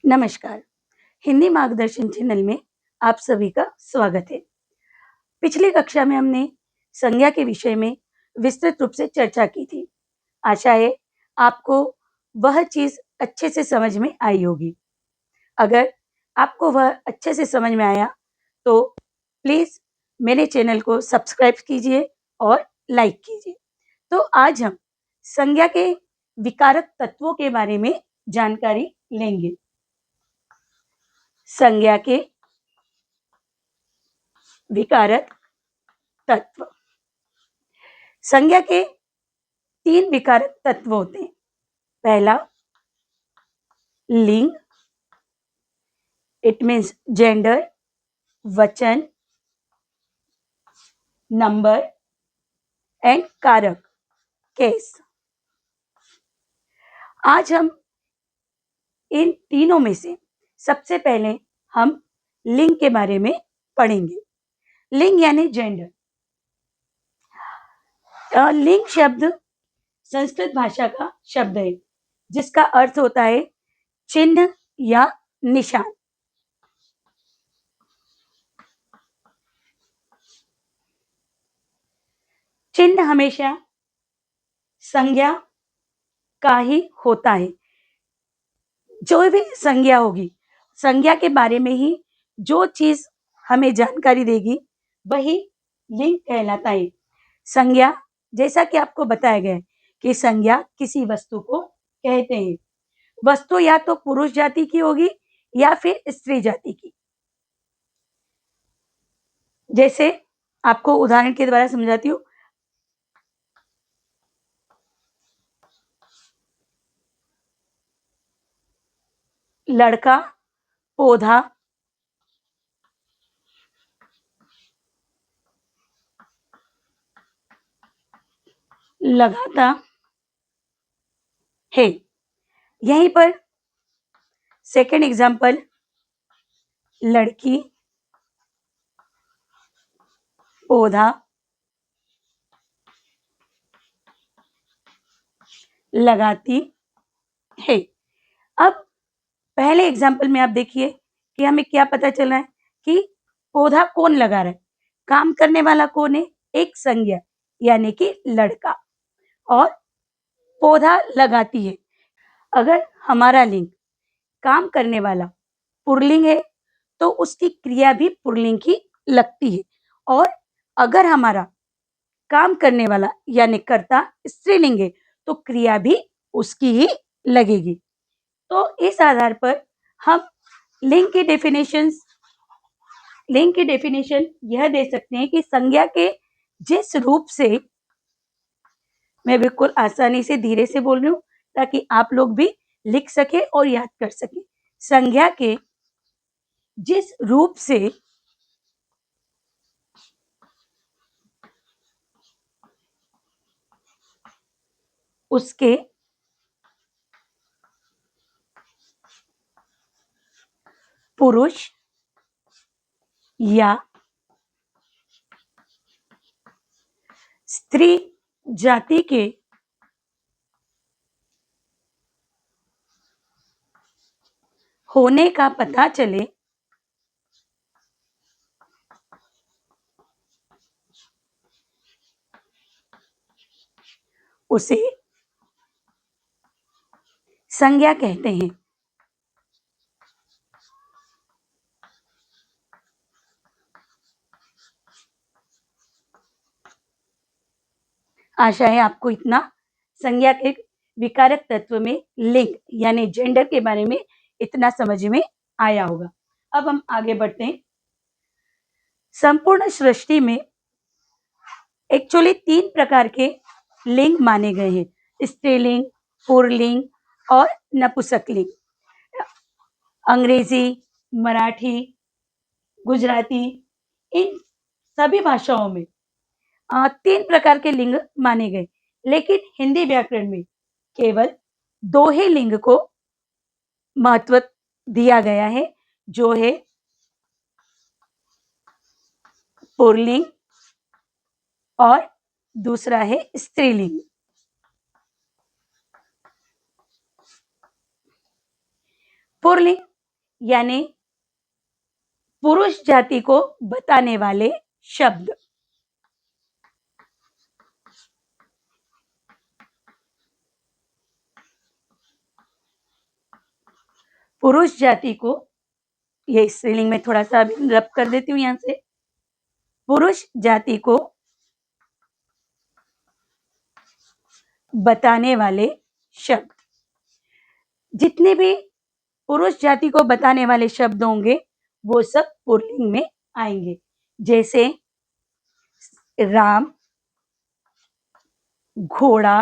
नमस्कार। हिंदी मार्गदर्शन चैनल में आप सभी का स्वागत है। पिछली कक्षा में हमने संज्ञा के विषय में विस्तृत रूप से चर्चा की थी। आशा है आपको वह चीज़ अच्छे से समझ में आई होगी। अगर आपको वह अच्छे से समझ में आया तो प्लीज़ मेरे चैनल को सब्सक्राइब कीजिए और लाइक कीजिए। तो आज हम संज्ञा के विकारक तत्वों के बारे में जानकारी लेंगे। संज्ञा के विकारक तत्व। संज्ञा के 3 विकारक तत्व होते हैं। पहला लिंग, इट मीन्स जेंडर, वचन, नंबर एंड कारक, केस। आज हम इन तीनों में से सबसे पहले हम लिंग के बारे में पढ़ेंगे। लिंग यानी जेंडर। लिंग शब्द संस्कृत भाषा का शब्द है जिसका अर्थ होता है चिन्ह या निशान। चिन्ह हमेशा संज्ञा का ही होता है। जो भी संज्ञा होगी, संज्ञा के बारे में ही जो चीज हमें जानकारी देगी वही लिंग कहलाता है। संज्ञा, जैसा कि आपको बताया गया है कि संज्ञा किसी वस्तु को कहते हैं। वस्तु या तो पुरुष जाति की होगी या फिर स्त्री जाति की। जैसे आपको उदाहरण के द्वारा समझाती हूँ। लड़का, पौधा, लगाता है। यहीं पर सेकंड एग्जाम्पल, लड़की, पौधा, लगाती है। अब पहले एग्जाम्पल में आप देखिए कि हमें क्या पता चल रहा है कि पौधा कौन लगा रहा है। काम करने वाला कौन है? एक संज्ञा यानी कि लड़का, और पौधा लगाती है। अगर हमारा लिंग काम करने वाला पुल्लिंग है तो उसकी क्रिया भी पुल्लिंग की लगती है, और अगर हमारा काम करने वाला यानी कर्ता स्त्रीलिंग है तो क्रिया भी उसकी ही लगेगी। तो इस आधार पर हम लिंग की डेफिनेशन यह दे सकते हैं कि संज्ञा के जिस रूप से, मैं बिल्कुल आसानी से धीरे से बोल रही हूँ ताकि आप लोग भी लिख सके और याद कर सके। संज्ञा के जिस रूप से उसके पुरुष या स्त्री जाति के होने का पता चले उसे संज्ञा कहते हैं। आशा है आपको इतना संज्ञा के विकारक तत्व में लिंग यानी जेंडर के बारे में इतना समझ में आया होगा। अब हम आगे बढ़ते हैं। संपूर्ण सृष्टि में एक्चुअली 3 प्रकार के लिंग माने गए हैं, स्त्रीलिंग, पुल्लिंग और नपुंसकलिंग। अंग्रेजी, मराठी, गुजराती, इन सभी भाषाओं में 3 प्रकार के लिंग माने गए, लेकिन हिंदी व्याकरण में केवल 2 ही लिंग को महत्व दिया गया है, जो है पुल्लिंग और दूसरा है स्त्रीलिंग। पुल्लिंग यानी पुरुष जाति को बताने वाले शब्द। पुरुष जाति को, ये स्त्रीलिंग में थोड़ा सा अभी रब कर देती हूँ यहां से। पुरुष जाति को बताने वाले शब्द, जितने भी पुरुष जाति को बताने वाले शब्द होंगे वो सब पुल्लिंग में आएंगे। जैसे राम, घोड़ा,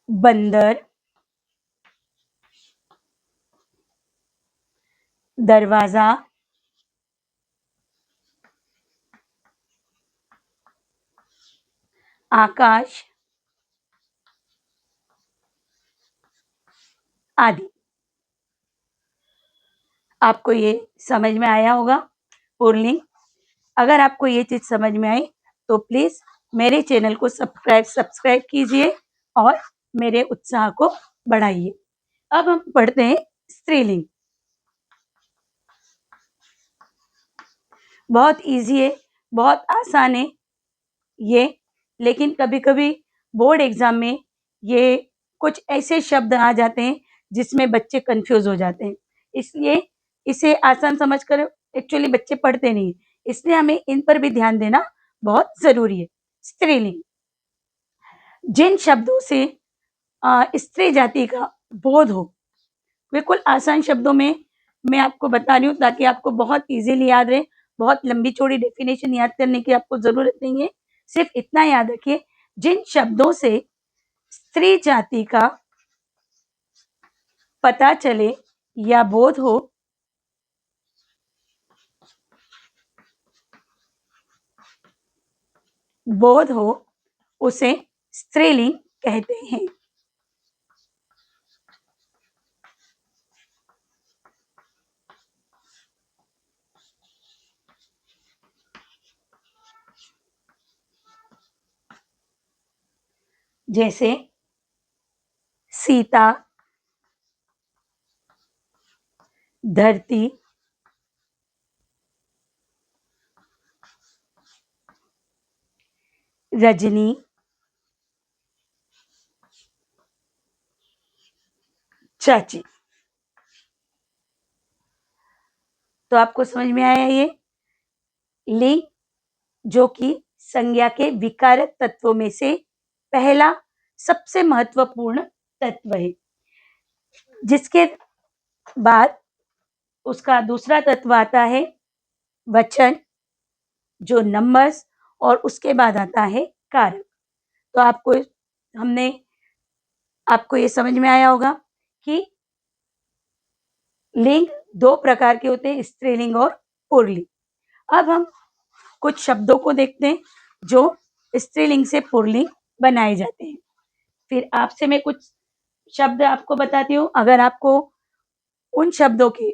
बंदर, दरवाजा, आकाश आदि। आपको ये समझ में आया होगा पुल्लिंग। अगर आपको ये चीज समझ में आई तो प्लीज मेरे चैनल को सब्सक्राइब कीजिए और मेरे उत्साह को बढ़ाइए। अब हम पढ़ते हैं स्त्रीलिंग। बहुत इजी है, बहुत आसान है ये, लेकिन कभी कभी बोर्ड एग्जाम में ये कुछ ऐसे शब्द आ जाते हैं जिसमें बच्चे कंफ्यूज हो जाते हैं। इसलिए इसे आसान समझकर एक्चुअली बच्चे पढ़ते नहीं, इसलिए हमें इन पर भी ध्यान देना बहुत जरूरी है। स्त्रीलिंग, जिन शब्दों से स्त्री जाति का बोध हो, बिल्कुल आसान शब्दों में मैं आपको बता रही हूँ ताकि आपको बहुत इजीली याद रहे। बहुत लंबी चौड़ी डेफिनेशन याद करने की आपको जरूरत नहीं है, सिर्फ इतना याद रखिए, जिन शब्दों से स्त्री जाति का पता चले या बोध हो उसे स्त्रीलिंग कहते हैं। जैसे सीता, धरती, रजनी, चाची। तो आपको समझ में आया ये लिंग, जो कि संज्ञा के विकारक तत्वों में से पहला सबसे महत्वपूर्ण तत्व है, जिसके बाद उसका दूसरा तत्व आता है वचन, जो नंबर्स, और उसके बाद आता है कारक। तो आपको ये समझ में आया होगा कि लिंग दो प्रकार के होते हैं, स्त्रीलिंग और पुल्लिंग। अब हम कुछ शब्दों को देखते हैं जो स्त्रीलिंग से पुल्लिंग बनाए जाते हैं। फिर आपसे मैं कुछ शब्द आपको बताती हूँ। अगर आपको उन शब्दों के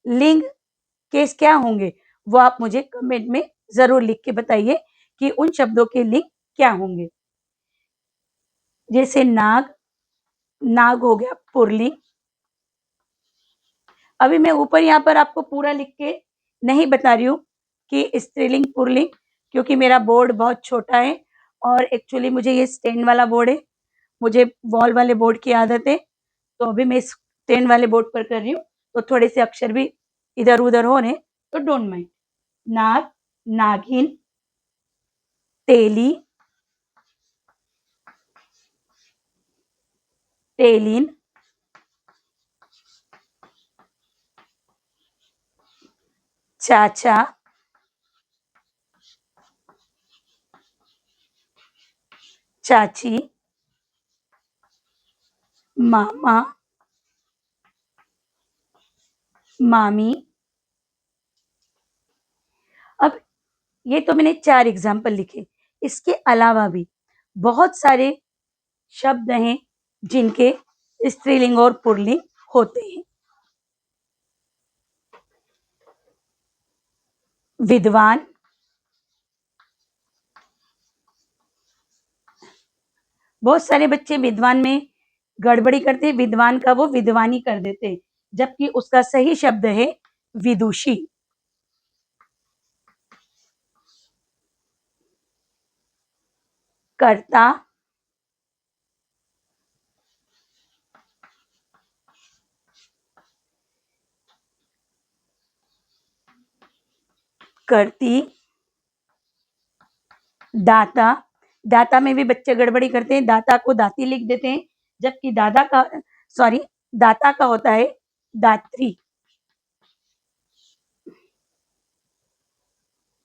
लिंग केस क्या होंगे वो आप मुझे कमेंट में जरूर लिख के बताइए कि उन शब्दों के लिंग क्या होंगे। जैसे नाग, नाग हो गया पुल्लिंग। अभी मैं ऊपर यहाँ पर आपको पूरा लिख के नहीं बता रही हूँ कि स्त्रीलिंग पुल्लिंग, क्योंकि मेरा बोर्ड बहुत छोटा है और एक्चुअली मुझे ये स्टैंड वाला बोर्ड है, मुझे वॉल वाले बोर्ड की आदत है। तो अभी मैं स्टैंड वाले बोर्ड पर कर रही हूँ, तो थोड़े से अक्षर भी इधर उधर हो रहे, तो डोंट माइंड। नाग, नागिन, तेली, तेलिन, चाचा, चाची, मामा, मामी। अब ये तो मैंने 4 एग्जाम्पल लिखे, इसके अलावा भी बहुत सारे शब्द हैं जिनके स्त्रीलिंग और पुल्लिंग होते हैं। विद्वान, बहुत सारे बच्चे विद्वान में गड़बड़ी करते हैं, विद्वान का वो विद्वानी कर देते हैं, जबकि उसका सही शब्द है विदुषी। कर्ता, करती, दाता, दाता में भी बच्चे गड़बड़ी करते हैं, दाता को दाती लिख देते हैं, जबकि दाता का होता है दात्री।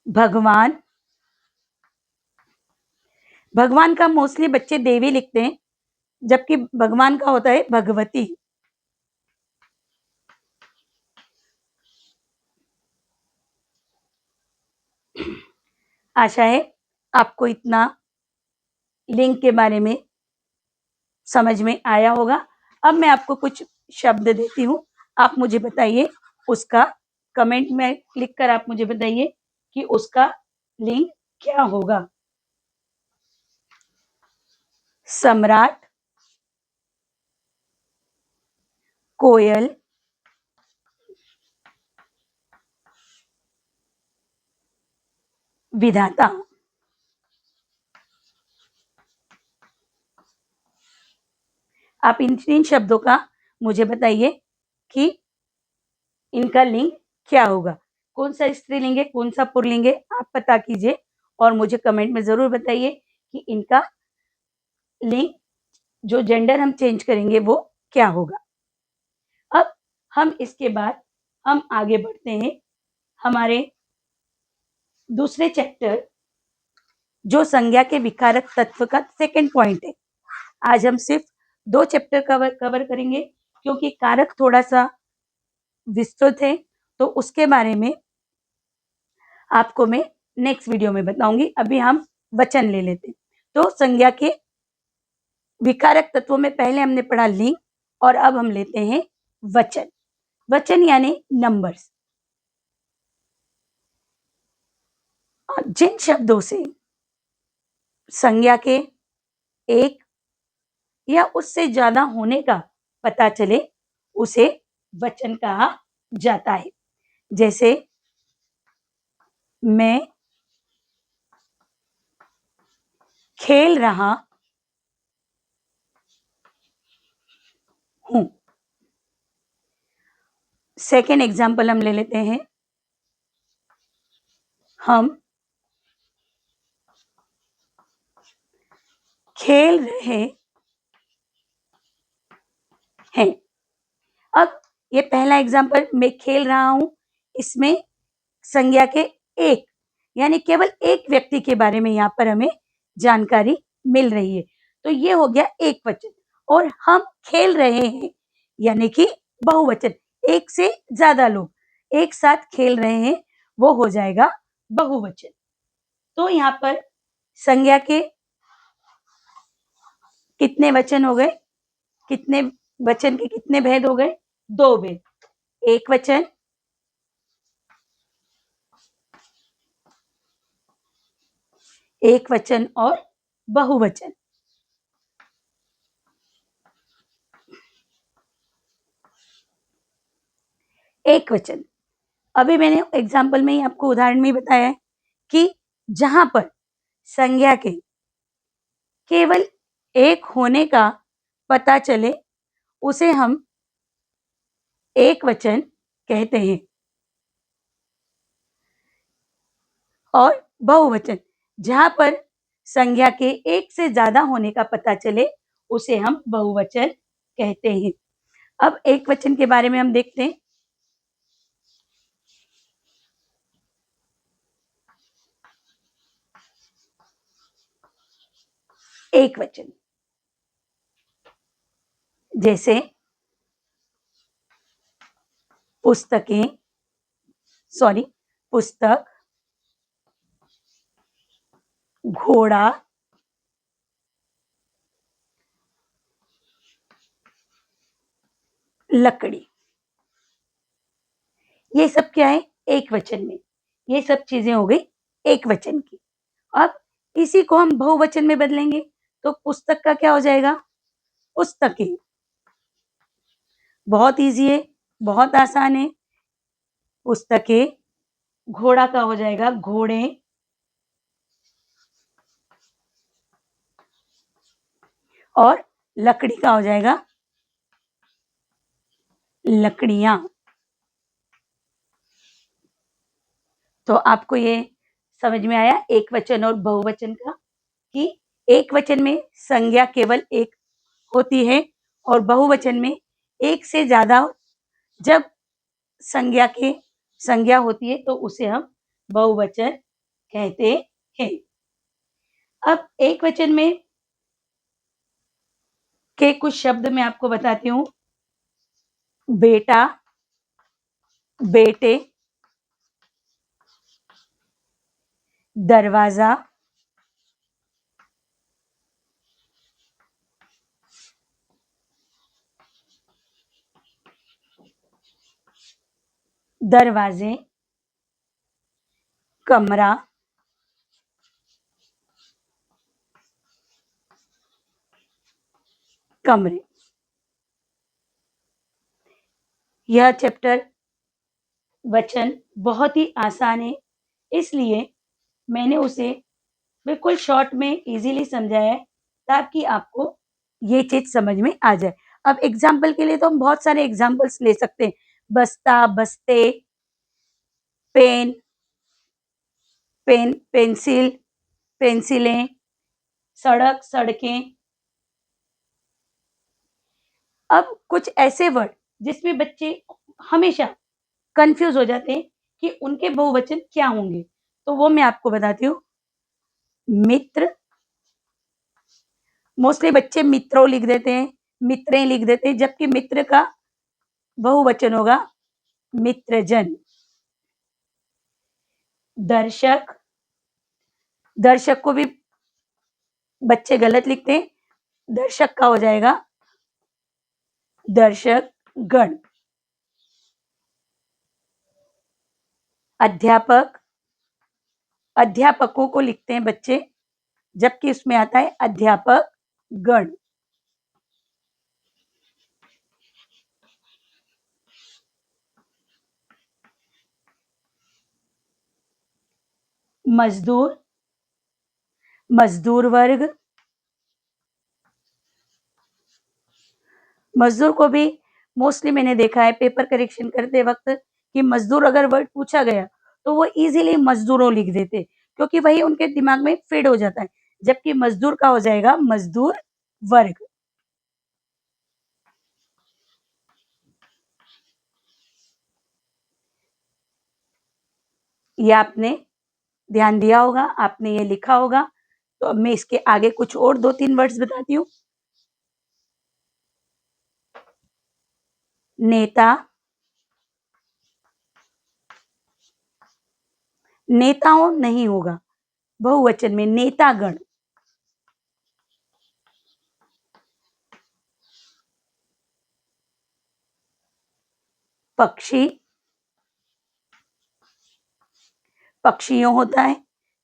भगवान, भगवान का मोस्टली बच्चे देवी लिखते हैं, जबकि भगवान का होता है भगवती। आशा है आपको इतना लिंग के बारे में समझ में आया होगा। अब मैं आपको कुछ शब्द देती हूँ, आप मुझे बताइए उसका, कमेंट में लिख कर आप मुझे बताइए कि उसका लिंग क्या होगा। सम्राट, कोयल, विधाता। आप इन 3 शब्दों का मुझे बताइए कि इनका लिंग क्या होगा, कौन सा स्त्रीलिंग है, कौन सा पुल्लिंग है, आप पता कीजिए और मुझे कमेंट में जरूर बताइए कि इनका लिंग, जो जेंडर हम चेंज करेंगे वो क्या होगा। अब हम इसके बाद हम आगे बढ़ते हैं हमारे दूसरे चैप्टर, जो संज्ञा के विकारक तत्व का सेकंड पॉइंट है। आज हम सिर्फ 2 चैप्टर कवर करेंगे, क्योंकि कारक थोड़ा सा विस्तृत है, तो उसके बारे में आपको मैं नेक्स्ट वीडियो में बताऊंगी। अभी हम वचन ले लेते हैं। तो संज्ञा के विकारक तत्वों में पहले हमने पढ़ा लिंग, और अब हम लेते हैं वचन। वचन यानी नंबर्स। जिन शब्दों से संज्ञा के एक या उससे ज्यादा होने का पता चले, उसे वचन कहा जाता है। जैसे मैं खेल रहा हूं। सेकेंड एग्जाम्पल हम ले लेते हैं, हम खेल रहे हैं। अब ये पहला एग्जाम्पल, मैं खेल रहा हूं, इसमें संज्ञा के एक यानी केवल एक व्यक्ति के बारे में यहाँ पर हमें जानकारी मिल रही है, तो ये हो गया एक वचन। और हम खेल रहे हैं यानी कि बहुवचन, एक से ज्यादा लोग एक साथ खेल रहे हैं, वो हो जाएगा बहुवचन। तो यहाँ पर संज्ञा के कितने वचन हो गए, कितने वचन के कितने भेद हो गए, 2 भेद, एक वचन, एक वचन और बहुवचन। एक वचन, अभी मैंने एग्जाम्पल में ही आपको उदाहरण में बताया है कि जहां पर संज्ञा के केवल एक होने का पता चले, उसे हम एक वचन कहते हैं। और बहुवचन, जहां पर संज्ञा के एक से ज्यादा होने का पता चले, उसे हम बहुवचन कहते हैं। अब एक वचन के बारे में हम देखते हैं। एक वचन जैसे पुस्तकें, पुस्तक, घोड़ा, लकड़ी, ये सब क्या है, एक वचन में। ये सब चीजें हो गई एक वचन की। अब इसी को हम बहुवचन में बदलेंगे, तो पुस्तक का क्या हो जाएगा, पुस्तकें। बहुत ईज़ी है, बहुत आसान है। पुस्तकें, घोड़ा का हो जाएगा घोड़े, और लकड़ी का हो जाएगा लकड़ियाँ। तो आपको ये समझ में आया एकवचन और बहुवचन का, कि एकवचन में संज्ञा केवल एक होती है और बहुवचन में एक से ज़्यादा जब संज्ञा होती है तो उसे हम बहुवचन कहते हैं। अब एकवचन में के कुछ शब्द मैं आपको बताती हूँ। बेटा, बेटे, दरवाजा, दरवाजे, कमरा, कमरे। यह चैप्टर वचन बहुत ही आसान है, इसलिए मैंने उसे बिल्कुल शॉर्ट में इजीली समझाया है ताकि आपको ये चीज समझ में आ जाए। अब एग्जाम्पल के लिए तो हम बहुत सारे एग्जाम्पल्स ले सकते हैं। बस्ता, बस्ते, पेन, पेंसिल, पेंसिलें, सड़क, सड़कें। अब कुछ ऐसे वर्ड जिसमें बच्चे हमेशा कंफ्यूज हो जाते हैं कि उनके बहुवचन क्या होंगे, तो वो मैं आपको बताती हूँ। मित्र, मोस्टली बच्चे मित्रों लिख देते हैं, मित्रें लिख देते हैं, जबकि मित्र का बहुवचन होगा मित्रजन। दर्शक, दर्शक को भी बच्चे गलत लिखते हैं, दर्शक का हो जाएगा दर्शक गण। अध्यापक, अध्यापकों को लिखते हैं बच्चे, जबकि उसमें आता है अध्यापक गण। मजदूर, मजदूर वर्ग, मजदूर को भी मोस्टली मैंने देखा है पेपर करेक्शन करते वक्त कि मजदूर अगर वर्ड पूछा गया तो वो इजीली मजदूरों लिख देते, क्योंकि वही उनके दिमाग में फिट हो जाता है, जबकि मजदूर का हो जाएगा मजदूर वर्ग। ये आपने ध्यान दिया होगा, आपने ये लिखा होगा। तो अब मैं इसके आगे कुछ और 2-3 वर्ड्स बताती हूँ। नेता, नेताओं नहीं होगा, बहुवचन में नेतागण। पक्षी, पक्षियों होता है,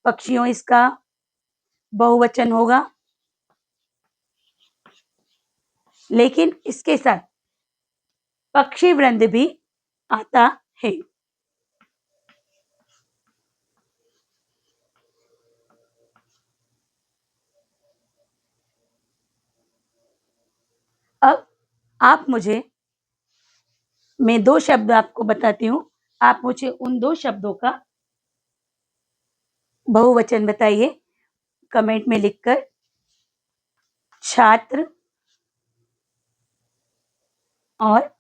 पक्षियों इसका बहुवचन होगा, लेकिन इसके साथ पक्षी वृंद भी आता है। अब आप मुझे, मैं 2 शब्द आपको बताती हूँ, आप मुझे उन 2 शब्दों का बहुवचन बताइए कमेंट में लिखकर। छात्र और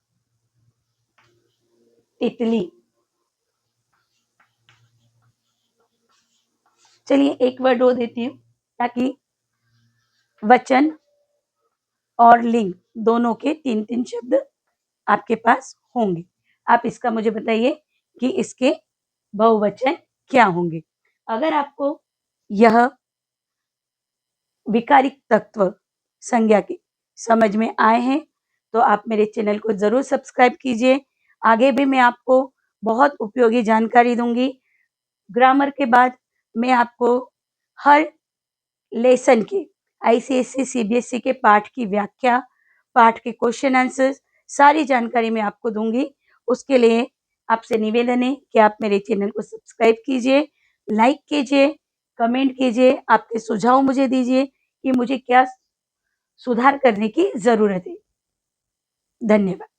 तितली। चलिए एक वर्ड और देती हूँ ताकि वचन और लिंग दोनों के 3-3 शब्द आपके पास होंगे। आप इसका मुझे बताइए कि इसके बहुवचन क्या होंगे। अगर आपको यह विकारिक तत्व संज्ञा के समझ में आए हैं तो आप मेरे चैनल को जरूर सब्सक्राइब कीजिए। आगे भी मैं आपको बहुत उपयोगी जानकारी दूंगी। ग्रामर के बाद मैं आपको हर लेसन के आईसीएससी सीबीएसई के पाठ की व्याख्या पाठ के क्वेश्चन आंसर्स सारी जानकारी मैं आपको दूंगी। उसके लिए आपसे निवेदन है कि आप मेरे चैनल को सब्सक्राइब कीजिए, लाइक कीजिए, कमेंट कीजिए, आपके सुझाव मुझे दीजिए कि मुझे क्या सुधार करने की ज़रूरत है। धन्यवाद।